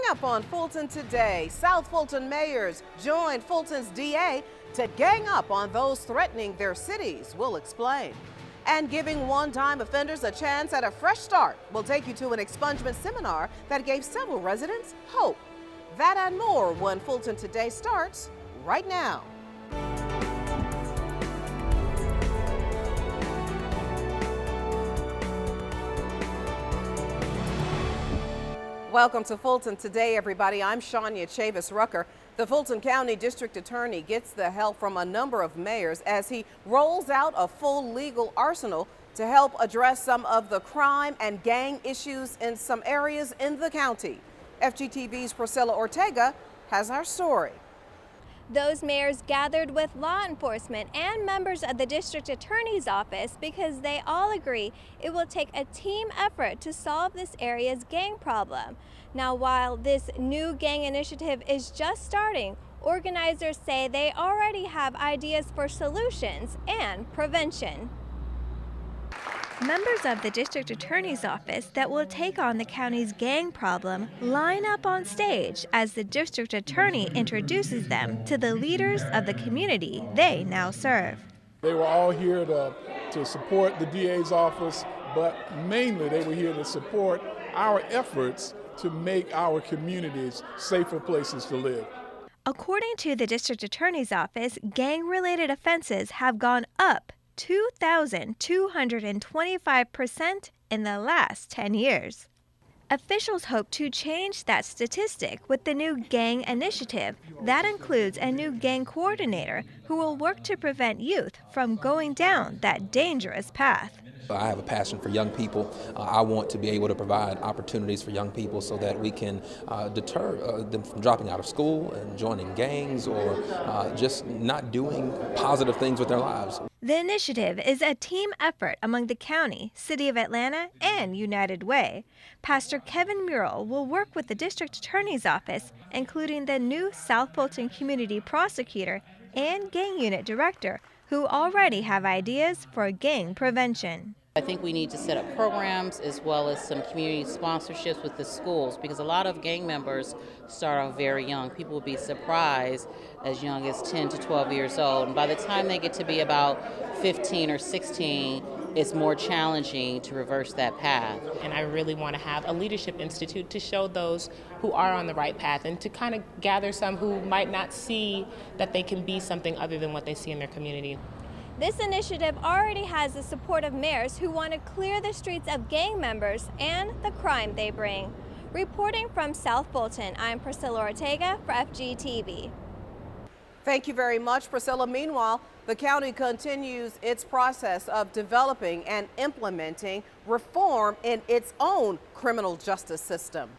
up on Fulton Today, South Fulton mayors joined Fulton's DA to gang up on those threatening their cities. We'll explain. And giving one-time offenders a chance at a fresh start. We'll take you to an expungement seminar that gave several residents hope. That and more when Fulton Today starts right now. Welcome to Fulton Today, everybody. I'm Shania Chavis-Rucker. The Fulton County District Attorney gets the help from a number of mayors as he rolls out a full legal arsenal to help address some of the crime and gang issues in some areas in the county. FGTV's Priscilla Ortega has our story. Those mayors gathered with law enforcement and members of the district attorney's office because they all agree it will take a team effort to solve this area's gang problem. Now, while this new gang initiative is just starting, organizers say they already have ideas for solutions and prevention. Members of the district attorney's office that will take on the county's gang problem line up on stage as the district attorney introduces them to the leaders of the community they now serve. They were all here to support the DA's office, but mainly they were here to support our efforts to make our communities safer places to live. According to the district attorney's office, gang-related offenses have gone up 2,225% in the last 10 years. Officials hope to change that statistic with the new gang initiative. That includes a new gang coordinator who will work to prevent youth from going down that dangerous path. I have a passion for young people. I want to be able to provide opportunities for young people so that we can deter them from dropping out of school and joining gangs or just not doing positive things with their lives. The initiative is a team effort among the county, City of Atlanta, and United Way. Pastor Kevin Murrell will work with the district attorney's office, including the new South Fulton community prosecutor and gang unit director, who already have ideas for gang prevention. I think we need to set up programs as well as some community sponsorships with the schools because a lot of gang members start off very young. People will be surprised as young as 10 to 12 years old. And by the time they get to be about 15 or 16, it's more challenging to reverse that path. And I really want to have a leadership institute to show those who are on the right path and to kind of gather some who might not see that they can be something other than what they see in their community. This initiative already has the support of mayors who want to clear the streets of gang members and the crime they bring. Reporting from South Fulton, I'm Priscilla Ortega for FGTV. Thank you very much, Priscilla. Meanwhile, the county continues its process of developing and implementing reform in its own criminal justice system.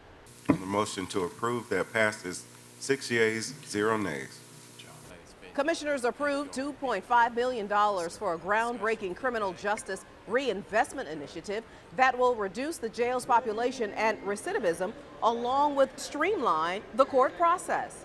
The motion to approve that passes 6 yeas, 0 nays. Commissioners approved $2.5 million for a groundbreaking criminal justice reinvestment initiative that will reduce the jail's population and recidivism, along with streamline the court process.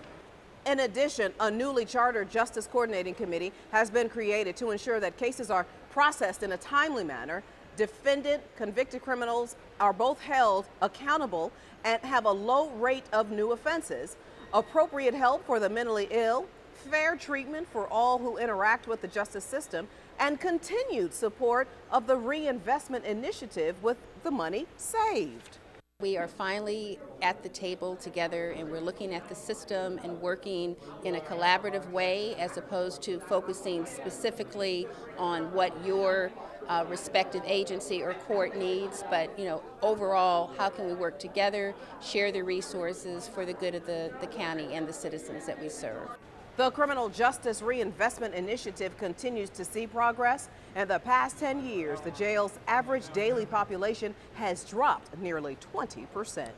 In addition, a newly chartered Justice Coordinating Committee has been created to ensure that cases are processed in a timely manner. Defendant, convicted criminals are both held accountable and have a low rate of new offenses, appropriate help for the mentally ill, fair treatment for all who interact with the justice system, and continued support of the reinvestment initiative with the money saved. We are finally at the table together and we're looking at the system and working in a collaborative way as opposed to focusing specifically on what your respective agency or court needs, but overall, how can we work together, share the resources for the good of the county and the citizens that we serve. The Criminal Justice Reinvestment Initiative continues to see progress. In the past 10 years, the jail's average daily population has dropped nearly 20%.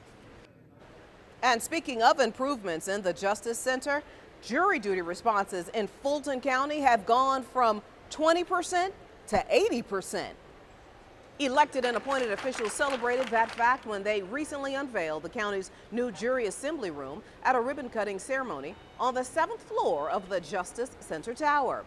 And speaking of improvements in the Justice Center, jury duty responses in Fulton County have gone from 20% to 80%. Elected and appointed officials celebrated that fact when they recently unveiled the county's new jury assembly room at a ribbon-cutting ceremony on the 7th floor of the Justice Center Tower.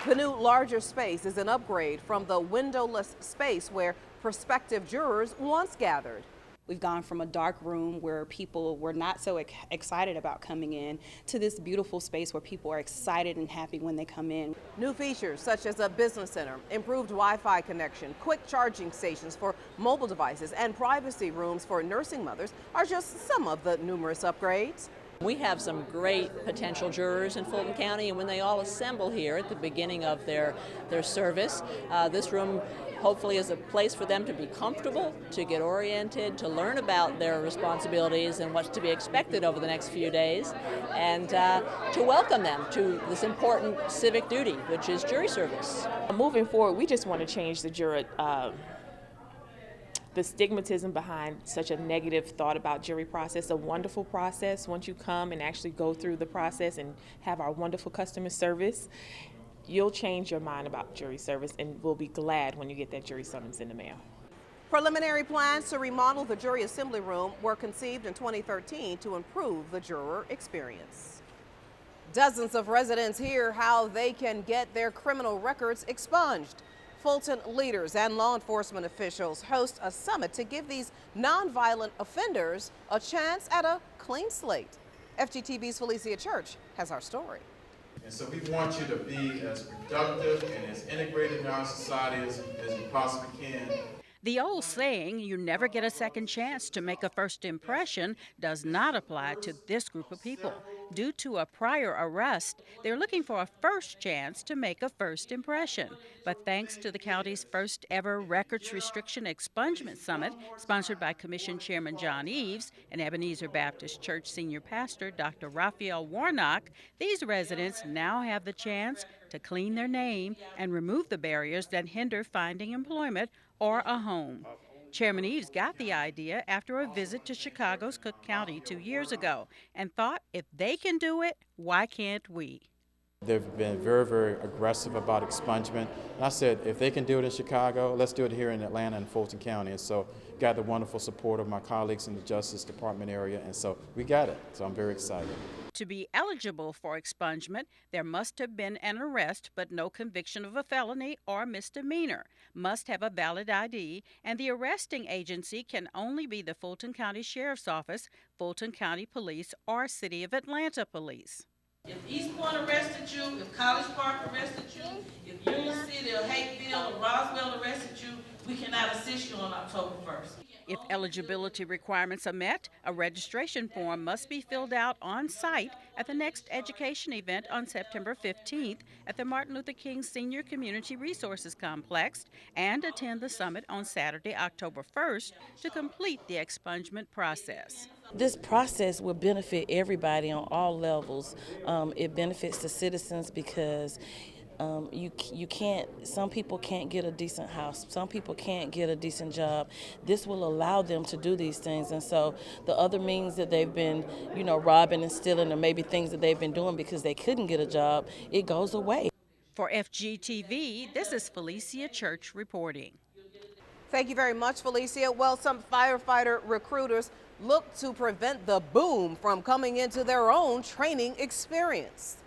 The new larger space is an upgrade from the windowless space where prospective jurors once gathered. We've gone from a dark room where people were not so excited about coming in to this beautiful space where people are excited and happy when they come in. New features such as a business center, improved Wi-Fi connection, quick charging stations for mobile devices, and privacy rooms for nursing mothers are just some of the numerous upgrades. We have some great potential jurors in Fulton County, and when they all assemble here at the beginning of their service, this room hopefully is a place for them to be comfortable, to get oriented, to learn about their responsibilities and what's to be expected over the next few days, and to welcome them to this important civic duty, which is jury service. Moving forward, we just want to change the jury, the stigmatism behind such a negative thought about jury process. A wonderful process. Once you come and actually go through the process and have our wonderful customer service, you'll change your mind about jury service, and we'll be glad when you get that jury summons in the mail. Preliminary plans to remodel the jury assembly room were conceived in 2013 to improve the juror experience. Dozens of residents hear how they can get their criminal records expunged. Fulton leaders and law enforcement officials host a summit to give these nonviolent offenders a chance at a clean slate. FGTV's Felicia Church has our story. And so we want you to be as productive and as integrated in our society as you possibly can. The old saying, you never get a second chance to make a first impression, does not apply to this group of people. Due to a prior arrest, they're looking for a first chance to make a first impression. But thanks to the county's first ever Records Restriction Expungement Summit, sponsored by Commission Chairman John Eves and Ebenezer Baptist Church Senior Pastor Dr. Raphael Warnock, these residents now have the chance to clean their name and remove the barriers that hinder finding employment or a home. Chairman Eves got the idea after a visit to Chicago's Cook County 2 years ago and thought if they can do it, why can't we? They've been very, very aggressive about expungement. And I said, if they can do it in Chicago, let's do it here in Atlanta and Fulton County. And so got the wonderful support of my colleagues in the Justice Department area. And so we got it. So I'm very excited. To be eligible for expungement, there must have been an arrest but no conviction of a felony or misdemeanor, must have a valid ID, and the arresting agency can only be the Fulton County Sheriff's Office, Fulton County Police, or City of Atlanta Police. If East Point arrested you, if College Park arrested you, if Union City or Hakeville or Roswell arrested you, we cannot assist you on October 1st. If eligibility requirements are met, a registration form must be filled out on site at the next education event on September 15th at the Martin Luther King Senior Community Resources Complex, and attend the summit on Saturday, October 1st to complete the expungement process. This process will benefit everybody on all levels. It benefits the citizens because you can't, some people can't get a decent house, some people can't get a decent job. This will allow them to do these things, and so the other means that they've been, robbing and stealing, or maybe things that they've been doing because they couldn't get a job, it goes away. For FGTV, this is Felicia Church reporting. Thank you very much, Felicia. Well, some firefighter recruiters look to prevent the boom from coming into their own training experience.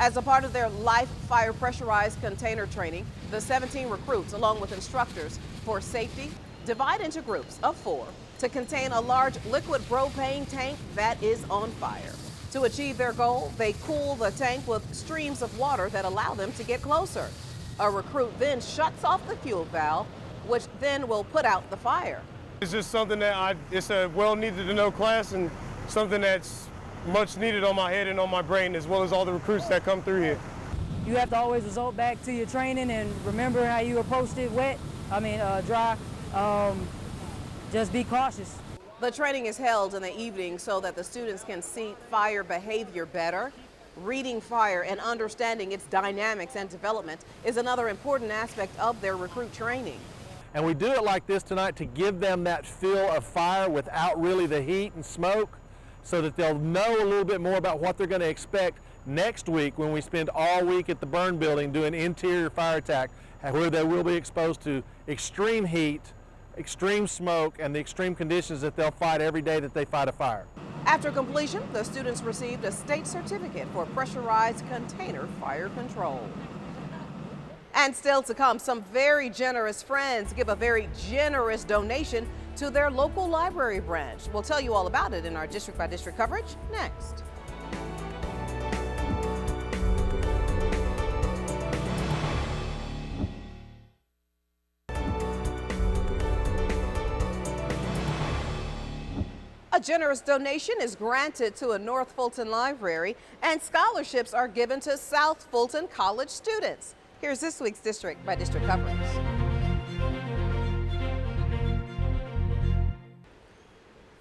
As a part of their live fire pressurized container training, the 17 recruits, along with instructors for safety, divide into groups of 4 to contain a large liquid propane tank that is on fire. To achieve their goal, they cool the tank with streams of water that allow them to get closer. A recruit then shuts off the fuel valve, which then will put out the fire. It's just something that it's a well needed to know class, and something that's much needed on my head and on my brain, as well as all the recruits that come through here. You have to always resort back to your training and remember how you approached it dry. Just be cautious. The training is held in the evening so that the students can see fire behavior better. Reading fire and understanding its dynamics and development is another important aspect of their recruit training. And we do it like this tonight to give them that feel of fire without really the heat and smoke, so that they'll know a little bit more about what they're going to expect next week when we spend all week at the burn building doing interior fire attack, where they will be exposed to extreme heat, extreme smoke, and the extreme conditions that they'll fight every day that they fight a fire. After completion, the students received a state certificate for pressurized container fire control. And still to come, some very generous friends give a very generous donation to their local library branch. We'll tell you all about it in our district by district coverage next. A generous donation is granted to a North Fulton library, and scholarships are given to South Fulton College students. Here's this week's district by district coverage.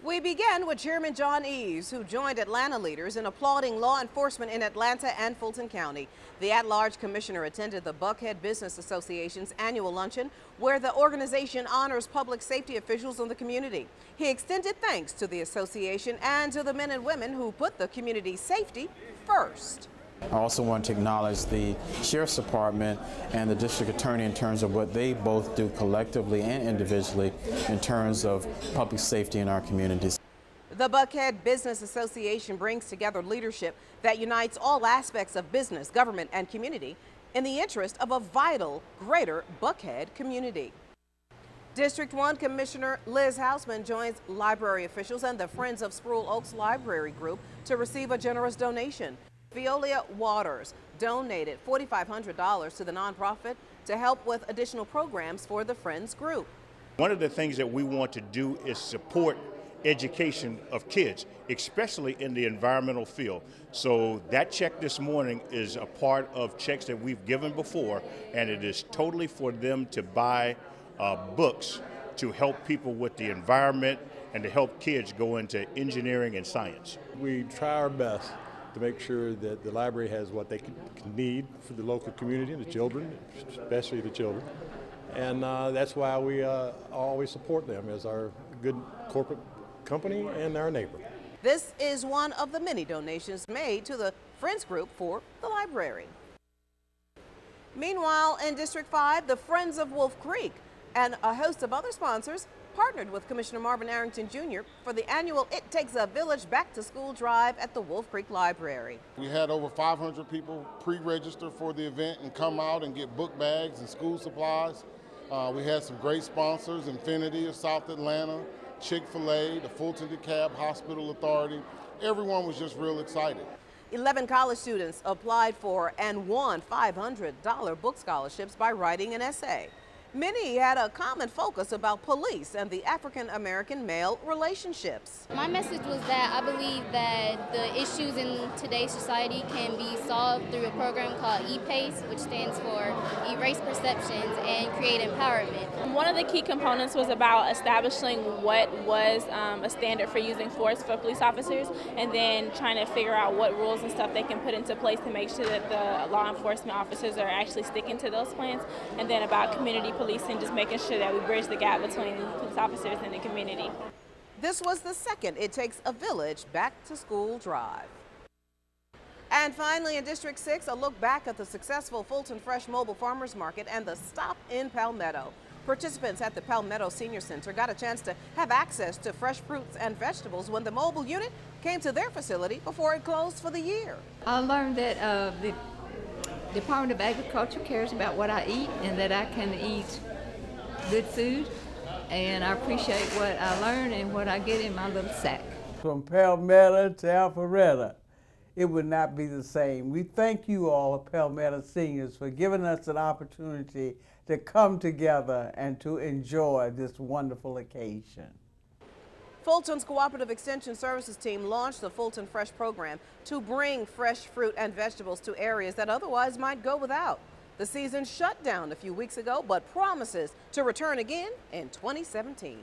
We begin with Chairman John Eves, who joined Atlanta leaders in applauding law enforcement in Atlanta and Fulton County. The at-large commissioner attended the Buckhead Business Association's annual luncheon, where the organization honors public safety officials in the community. He extended thanks to the association and to the men and women who put the community's safety first. I also want to acknowledge the Sheriff's Department and the District Attorney in terms of what they both do collectively and individually in terms of public safety in our communities. The Buckhead Business Association brings together leadership that unites all aspects of business, government, and community in the interest of a vital, greater Buckhead community. District 1 Commissioner Liz Hausman joins library officials and the Friends of Sproul Oaks Library Group to receive a generous donation. Veolia Waters donated $4,500 to the nonprofit to help with additional programs for the Friends group. One of the things that we want to do is support education of kids, especially in the environmental field. So that check this morning is a part of checks that we've given before, and it is totally for them to buy books to help people with the environment and to help kids go into engineering and science. We try our best to make sure that the library has what they can need for the local community and the children, especially the children. And that's why we always support them as our good corporate company and our neighbor. This is one of the many donations made to the Friends group for the library. Meanwhile, in District 5, the Friends of Wolf Creek and a host of other sponsors partnered with Commissioner Marvin Arrington Jr. for the annual It Takes a Village Back to School drive at the Wolf Creek Library. We had over 500 people pre-register for the event and come out and get book bags and school supplies. We had some great sponsors, Infinity of South Atlanta, Chick-fil-A, the Fulton DeKalb Hospital Authority. Everyone was just real excited. 11 college students applied for and won $500 book scholarships by writing an essay. Many had a common focus about police and the African-American male relationships. My message was that I believe that the issues in today's society can be solved through a program called EPACE, which stands for Erase Perceptions and Create Empowerment. One of the key components was about establishing what was a standard for using force for police officers, and then trying to figure out what rules and stuff they can put into place to make sure that the law enforcement officers are actually sticking to those plans, and then about community policing, just making sure that we bridge the gap between police officers and the community. This was the second It Takes a Village Back to School drive. And finally, in District 6, a look back at the successful Fulton Fresh Mobile Farmers Market and the Stop in Palmetto. Participants at the Palmetto Senior Center got a chance to have access to fresh fruits and vegetables when the mobile unit came to their facility before it closed for the year. I learned that the Department of Agriculture cares about what I eat and that I can eat good food, and I appreciate what I learn and what I get in my little sack. From Palmetto to Alpharetta, it would not be the same. We thank you all, Palmetto seniors, for giving us an opportunity to come together and to enjoy this wonderful occasion. Fulton's Cooperative Extension Services team launched the Fulton Fresh program to bring fresh fruit and vegetables to areas that otherwise might go without. The season shut down a few weeks ago, but promises to return again in 2017.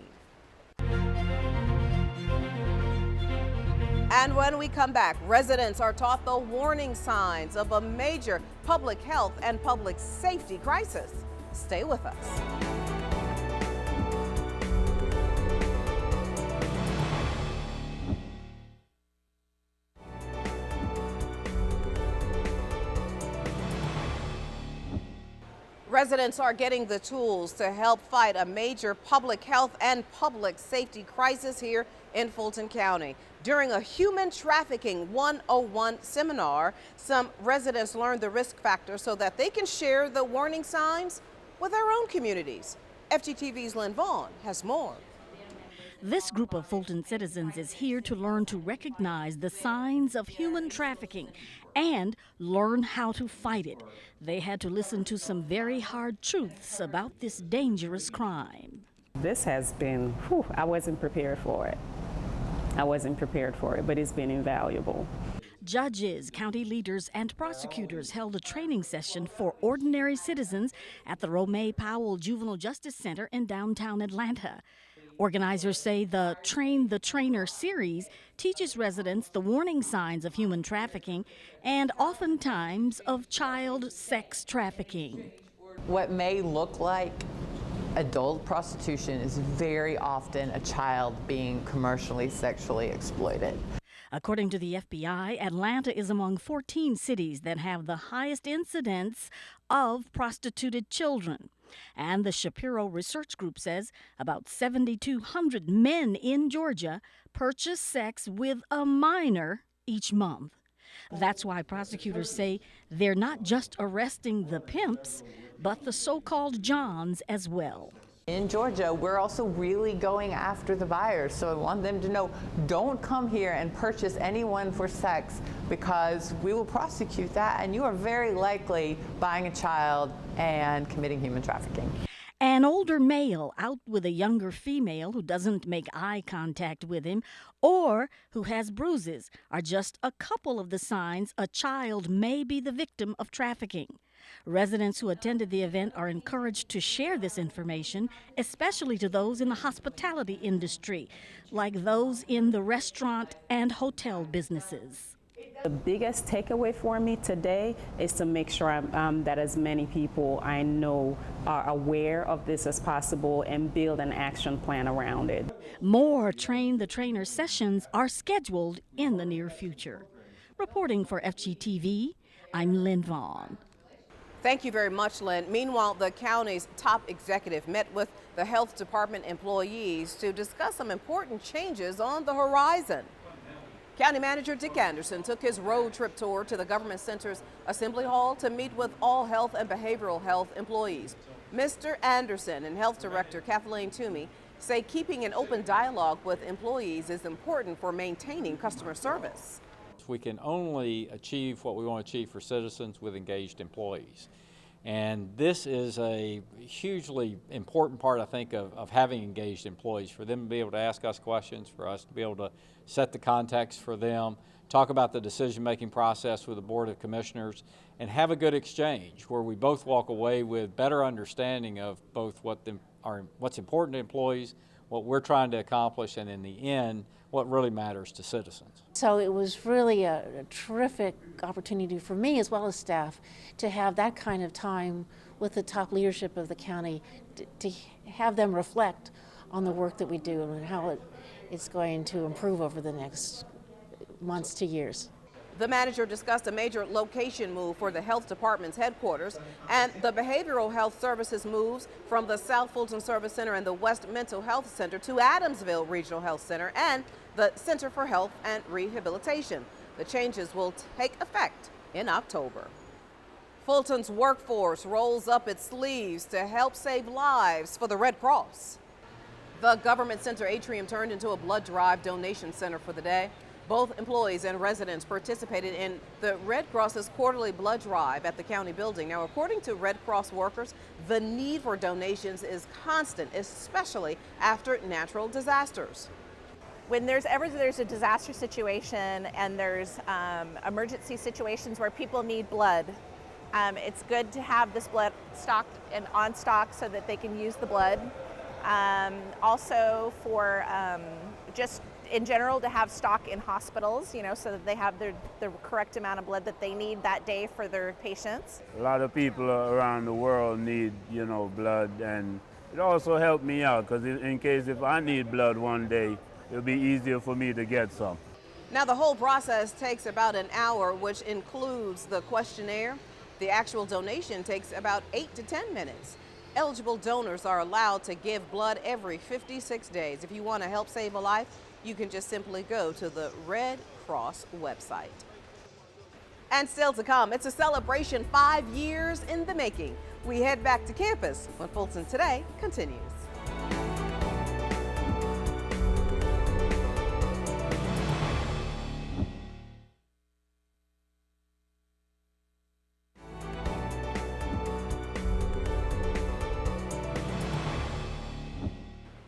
And when we come back, residents are taught the warning signs of a major public health and public safety crisis. Stay with us. Residents are getting the tools to help fight a major public health and public safety crisis here in Fulton County. During a human trafficking 101 seminar, some residents learned the risk factors so that they can share the warning signs with their own communities. FGTV's Lynn Vaughn has more. This group of Fulton citizens is here to learn to recognize the signs of human trafficking and learn how to fight it. They had to listen to some very hard truths about this dangerous crime. This has been, I wasn't prepared for it. But it's been invaluable. Judges, county leaders, and prosecutors held a training session for ordinary citizens at the Romay Powell Juvenile Justice Center in downtown Atlanta. Organizers say the Train the Trainer series teaches residents the warning signs of human trafficking and oftentimes of child sex trafficking. What may look like adult prostitution is very often a child being commercially sexually exploited. According to the FBI, Atlanta is among 14 cities that have the highest incidence of prostituted children. And the Shapiro Research Group says about 7,200 men in Georgia purchase sex with a minor each month. That's why prosecutors say they're not just arresting the pimps, but the so-called Johns as well. In Georgia, we're also really going after the buyers, so I want them to know, don't come here and purchase anyone for sex because we will prosecute that and you are very likely buying a child and committing human trafficking. An older male out with a younger female who doesn't make eye contact with him or who has bruises are just a couple of the signs a child may be the victim of trafficking. Residents who attended the event are encouraged to share this information, especially to those in the hospitality industry, like those in the restaurant and hotel businesses. The biggest takeaway for me today is to make sure that as many people I know are aware of this as possible and build an action plan around it. More Train the Trainer sessions are scheduled in the near future. Reporting for FGTV, I'm Lynn Vaughn. Thank you very much, Lynn. Meanwhile, the county's top executive met with the health department employees to discuss some important changes on the horizon. County Manager Dick Anderson took his road trip tour to the Government Center's Assembly Hall to meet with all health and behavioral health employees. Mr. Anderson and Health Director Kathleen Toomey say keeping an open dialogue with employees is important for maintaining customer service. We can only achieve what we want to achieve for citizens with engaged employees. And this is a hugely important part, I think, of having engaged employees, for them to be able to ask us questions, for us to be able to set the context for them, talk about the decision-making process with the Board of Commissioners, and have a good exchange where we both walk away with better understanding of both what's important to employees, what we're trying to accomplish, and in the end, what really matters to citizens. So it was really a terrific opportunity for me as well as staff to have that kind of time with the top leadership of the county, to have them reflect on the work that we do and how it's going to improve over the next months to years. The manager discussed a major location move for the health department's headquarters and the behavioral health services moves from the South Fulton Service Center and the West Mental Health Center to Adamsville Regional Health Center and the Center for Health and Rehabilitation. The changes will take effect in October. Fulton's workforce rolls up its sleeves to help save lives for the Red Cross. The Government Center atrium turned into a blood drive donation center for the day. Both employees and residents participated in the Red Cross's quarterly blood drive at the county building. Now, according to Red Cross workers, the need for donations is constant, especially after natural disasters. When there's a disaster situation and there's emergency situations where people need blood, it's good to have this blood stocked and on stock so that they can use the blood. Also for just in general to have stock in hospitals, so that they have the correct amount of blood that they need that day for their patients. A lot of people around the world need, blood, and it also helped me out because in case if I need blood one day, it'll be easier for me to get some. Now, the whole process takes about an hour, which includes the questionnaire. The actual donation takes about 8 to 10 minutes. Eligible donors are allowed to give blood every 56 days. If you want to help save a life, you can just simply go to the Red Cross website. And still to come, it's a celebration 5 years in the making. We head back to campus when Fulton Today continues.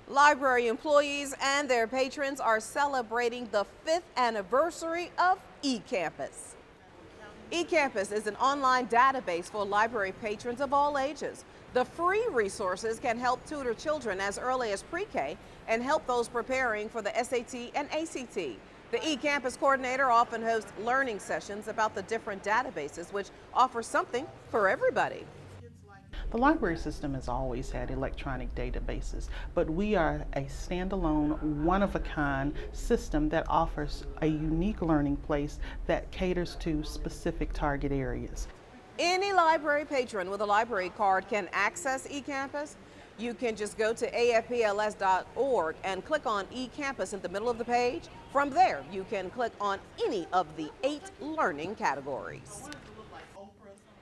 Library employees and their patrons are celebrating the 5th anniversary of eCampus. eCampus is an online database for library patrons of all ages. The free resources can help tutor children as early as pre-K and help those preparing for the SAT and ACT. The eCampus coordinator often hosts learning sessions about the different databases, which offer something for everybody. The library system has always had electronic databases, but we are a standalone, one-of-a-kind system that offers a unique learning place that caters to specific target areas. Any library patron with a library card can access eCampus. You can just go to afpls.org and click on eCampus in the middle of the page. From there, you can click on any of the 8 learning categories.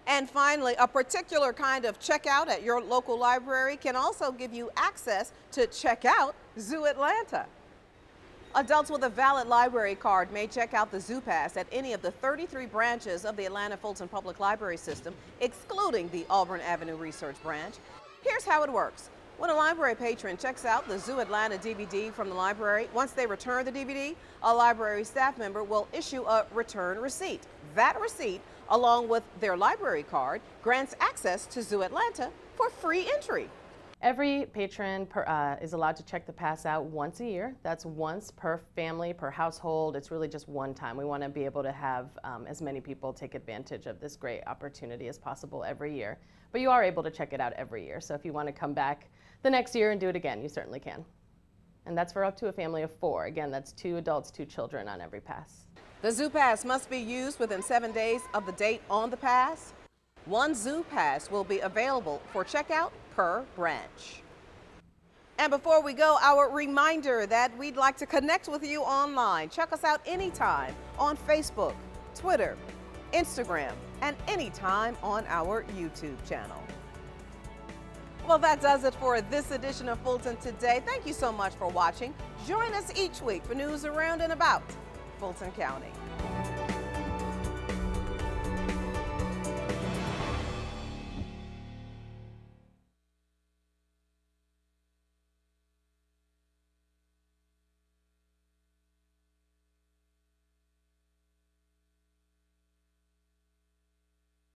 And finally, a particular kind of checkout at your local library can also give you access to check out Zoo Atlanta. Adults with a valid library card may check out the Zoo Pass at any of the 33 branches of the Atlanta Fulton Public Library System, excluding the Auburn Avenue Research Branch. Here's how it works. When a library patron checks out the Zoo Atlanta DVD from the library, once they return the DVD, a library staff member will issue a return receipt. That receipt, along with their library card, grants access to Zoo Atlanta for free entry. Every patron is allowed to check the pass out once a year. That's once per family, per household. It's really just one time. We want to be able to have as many people take advantage of this great opportunity as possible every year. But you are able to check it out every year. So if you want to come back the next year and do it again, you certainly can. And that's for up to a family of 4. Again, that's 2 adults, 2 children on every pass. The Zoo Pass must be used within 7 days of the date on the pass. 1 Zoo Pass will be available for checkout per branch. And before we go, our reminder that we'd like to connect with you online. Check us out anytime on Facebook, Twitter, Instagram, and anytime on our YouTube channel. Well, that does it for this edition of Fulton Today. Thank you so much for watching. Join us each week for news around and about Fulton County.